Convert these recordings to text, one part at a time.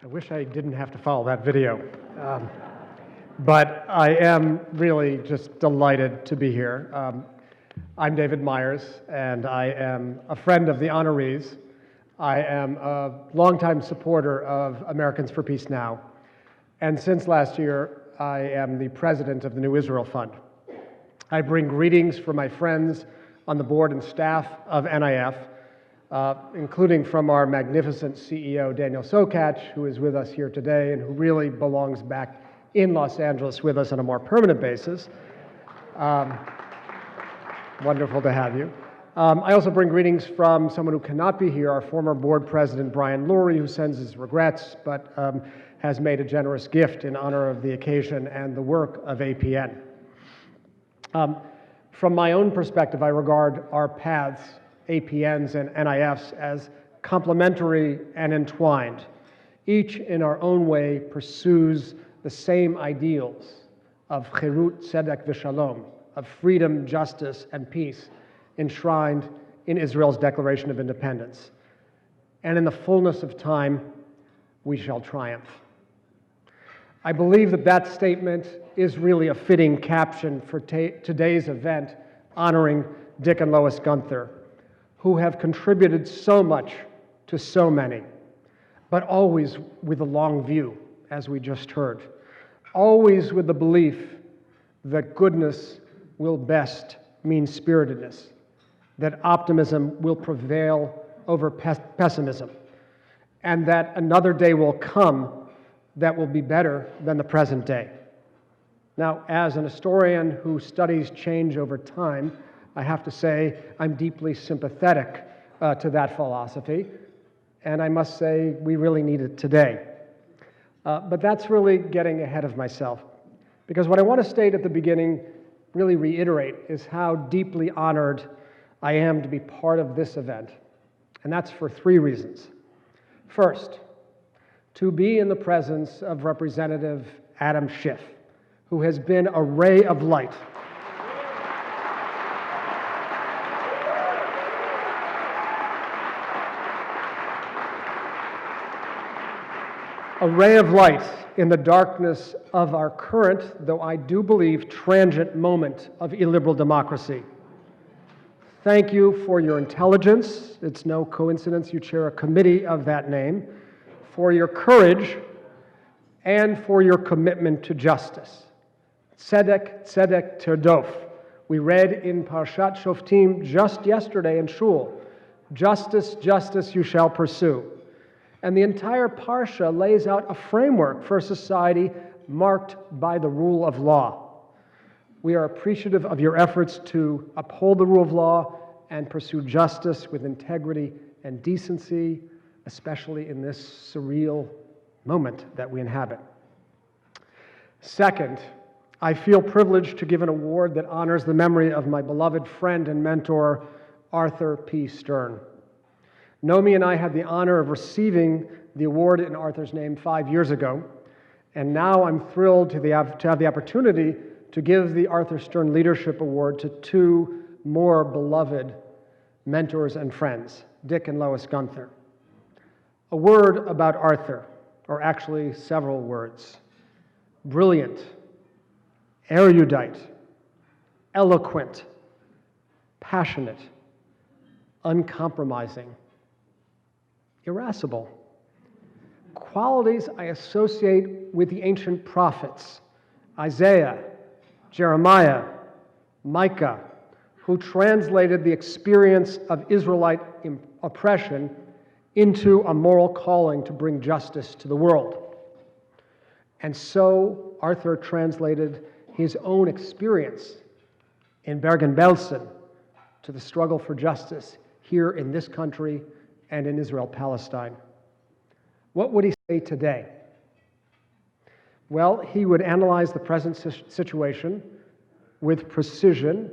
I wish I didn't have to follow that video. But I am really just delighted to be here. I'm David Myers, and I am a friend of the honorees. I am a longtime supporter of Americans for Peace Now. And since last year, I am the president of the New Israel Fund. I bring greetings from my friends on the board and staff of NIF, including from our magnificent CEO, Daniel Sokach, who is with us here today and who really belongs back in Los Angeles with us on a more permanent basis. Wonderful to have you. I also bring greetings from someone who cannot be here, our former board president, Brian Lurie, who sends his regrets, but has made a generous gift in honor of the occasion and the work of APN. From my own perspective, I regard our paths, APNs and NIFs, as complementary and entwined. Each, in our own way, pursues the same ideals of chirut, tzedek, v'shalom, of freedom, justice, and peace, enshrined in Israel's Declaration of Independence. And in the fullness of time, we shall triumph. I believe that that statement is really a fitting caption for today's event honoring Dick and Lois Gunther, who have contributed so much to so many, but always with a long view, as we just heard, always with the belief that goodness will best mean-spiritedness, that optimism will prevail over pessimism, and that another day will come that will be better than the present day. Now, as an historian who studies change over time, I have to say I'm deeply sympathetic to that philosophy, and I must say we really need it today. But that's really getting ahead of myself, because what I want to state at the beginning, really reiterate, is how deeply honored I am to be part of this event, and that's for three reasons. First, to be in the presence of Representative Adam Schiff, who has been a ray of light. A ray of light in the darkness of our current, though I do believe transient, moment of illiberal democracy. Thank you for your intelligence. It's no coincidence you chair a committee of that name, for your courage, and for your commitment to justice. Tzedek, tzedek tirdof. We read in Parshat Shoftim just yesterday in Shul, justice, justice you shall pursue. And the entire Parsha lays out a framework for a society marked by the rule of law. We are appreciative of your efforts to uphold the rule of law and pursue justice with integrity and decency, especially in this surreal moment that we inhabit. Second, I feel privileged to give an award that honors the memory of my beloved friend and mentor, Arthur P. Stern. Nomi and I had the honor of receiving the award in Arthur's name 5 years ago, and now I'm thrilled to have the opportunity to give the Arthur Stern Leadership Award to two more beloved mentors and friends, Dick and Lois Gunther. A word about Arthur, or actually several words. Brilliant, erudite, eloquent, passionate, uncompromising, irascible. Qualities I associate with the ancient prophets, Isaiah, Jeremiah, Micah, who translated the experience of Israelite oppression into a moral calling to bring justice to the world. And so Arthur translated his own experience in Bergen-Belsen to the struggle for justice here in this country and in Israel-Palestine. What would he say today? Well, he would analyze the present situation with precision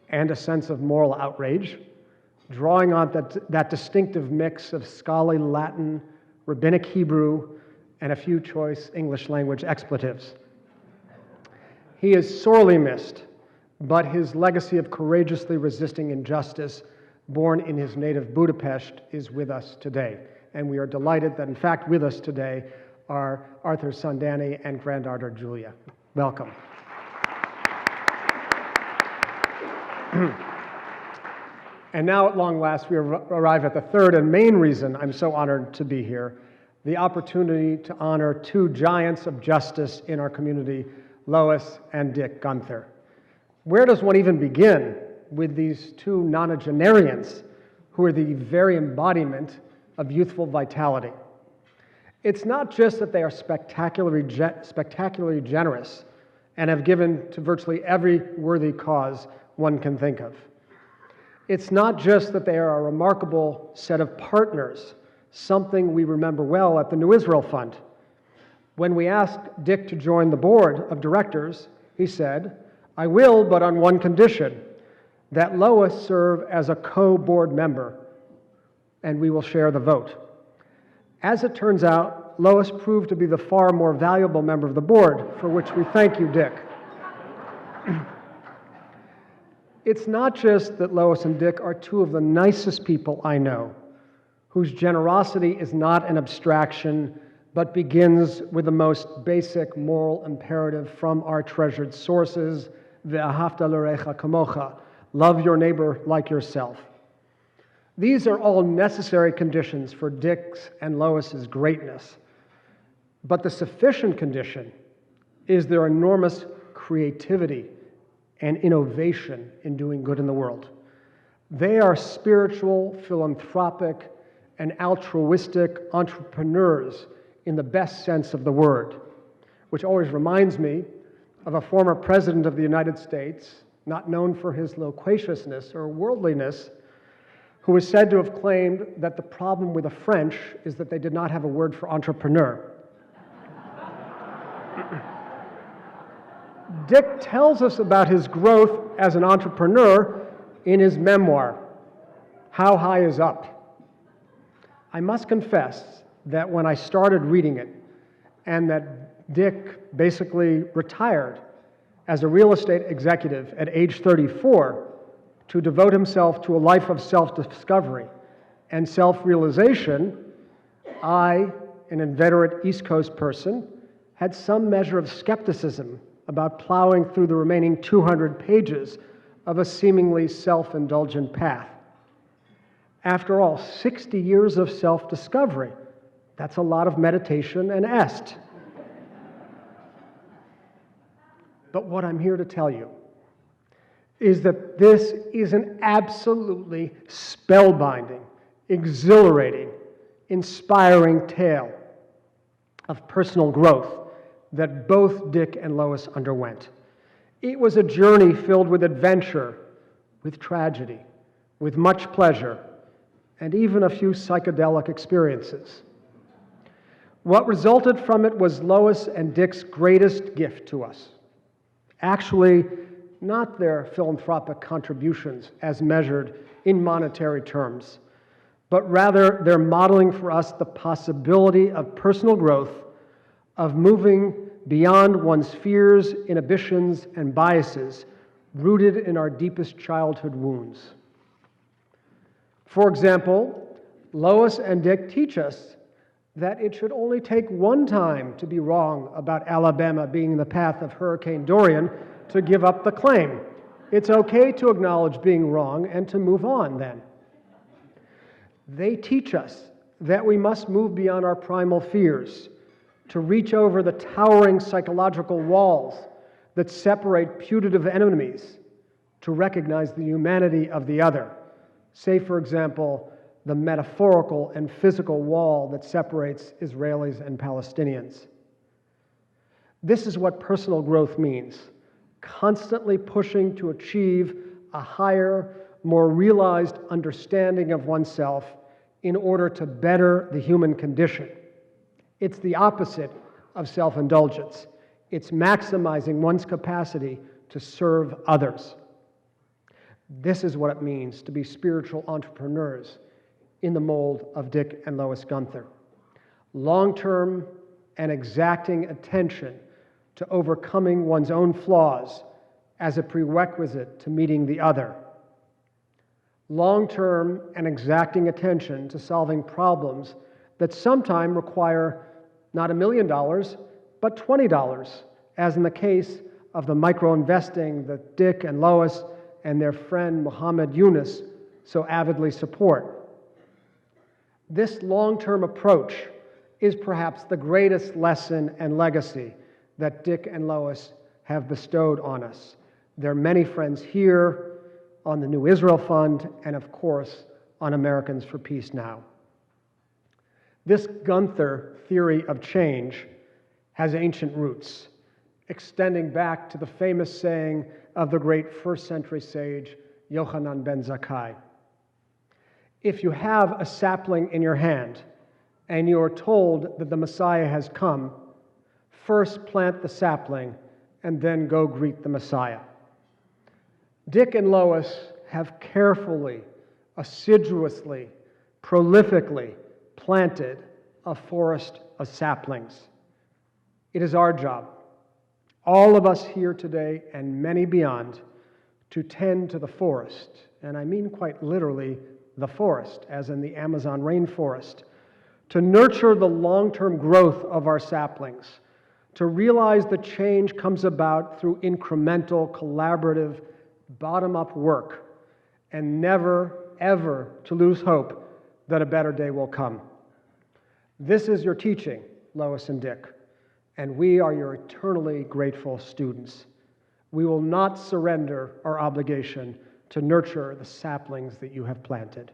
and a sense of moral outrage, drawing on that distinctive mix of scholarly Latin, rabbinic Hebrew, and a few choice English language expletives. He is sorely missed, but his legacy of courageously resisting injustice, born in his native Budapest, is with us today. and we are delighted that, in fact, with us today are Arthur's son Danny and granddaughter Julia. Welcome. And now, at long last, we arrive at the third and main reason I'm so honored to be here, the opportunity to honor two giants of justice in our community, Lois and Dick Gunther. Where does one even begin with these two nonagenarians who are the very embodiment of youthful vitality? It's not just that they are spectacularly generous and have given to virtually every worthy cause one can think of. It's not just that they are a remarkable set of partners, something we remember well at the New Israel Fund. When we asked Dick to join the board of directors, he said, "I will, but on one condition, that Lois serve as a co-board member, and we will share the vote." As it turns out, Lois proved to be the far more valuable member of the board, for which we thank you, Dick. It's not just that Lois and Dick are two of the nicest people I know, whose generosity is not an abstraction, but begins with the most basic moral imperative from our treasured sources, ve'ahavta l'orecha kamocha, love your neighbor like yourself. These are all necessary conditions for Dick's and Lois's greatness. But the sufficient condition is their enormous creativity and innovation in doing good in the world. They are spiritual, philanthropic, and altruistic entrepreneurs in the best sense of the word, which always reminds me of a former president of the United States, not known for his loquaciousness or worldliness, who is said to have claimed that the problem with the French is that they did not have a word for entrepreneur. Dick tells us about his growth as an entrepreneur in his memoir, How High Is Up. I must confess that when I started reading it, and that Dick basically retired as a real estate executive at age 34 to devote himself to a life of self-discovery and self-realization, I, an inveterate East Coast person, had some measure of skepticism about plowing through the remaining 200 pages of a seemingly self-indulgent path. After all, 60 years of self-discovery, that's a lot of meditation and est. But what I'm here to tell you is that this is an absolutely spellbinding, exhilarating, inspiring tale of personal growth that both Dick and Lois underwent. It was a journey filled with adventure, with tragedy, with much pleasure, and even a few psychedelic experiences. What resulted from it was Lois and Dick's greatest gift to us. Actually, not their philanthropic contributions as measured in monetary terms, but rather their modeling for us the possibility of personal growth, of moving beyond one's fears, inhibitions, and biases rooted in our deepest childhood wounds. For example, Lois and Dick teach us that it should only take one time to be wrong about Alabama being in the path of Hurricane Dorian to give up the claim. It's okay to acknowledge being wrong and to move on then. They teach us that we must move beyond our primal fears, to reach over the towering psychological walls that separate putative enemies, to recognize the humanity of the other. Say, for example, the metaphorical and physical wall that separates Israelis and Palestinians. This is what personal growth means, constantly pushing to achieve a higher, more realized understanding of oneself in order to better the human condition. It's the opposite of self-indulgence. It's maximizing one's capacity to serve others. This is what it means to be spiritual entrepreneurs in the mold of Dick and Lois Gunther. Long-term and exacting attention to overcoming one's own flaws as a prerequisite to meeting the other. Long-term and exacting attention to solving problems that sometime require not $1 million, but $20, as in the case of the micro-investing that Dick and Lois and their friend Muhammad Yunus so avidly support. This long-term approach is perhaps the greatest lesson and legacy that Dick and Lois have bestowed on us. Their many friends here, on the New Israel Fund, and of course, on Americans for Peace Now. This Gunther theory of change has ancient roots, extending back to the famous saying of the great first-century sage Yochanan ben Zakkai. If you have a sapling in your hand and you are told that the Messiah has come, first plant the sapling and then go greet the Messiah. Dick and Lois have carefully, assiduously, prolifically planted a forest of saplings. It is our job, all of us here today and many beyond, to tend to the forest, and I mean quite literally the forest, as in the Amazon rainforest, to nurture the long-term growth of our saplings, to realize that change comes about through incremental, collaborative, bottom-up work, and never, ever to lose hope that a better day will come. This is your teaching, Lois and Dick, and we are your eternally grateful students. We will not surrender our obligation to nurture the saplings that you have planted.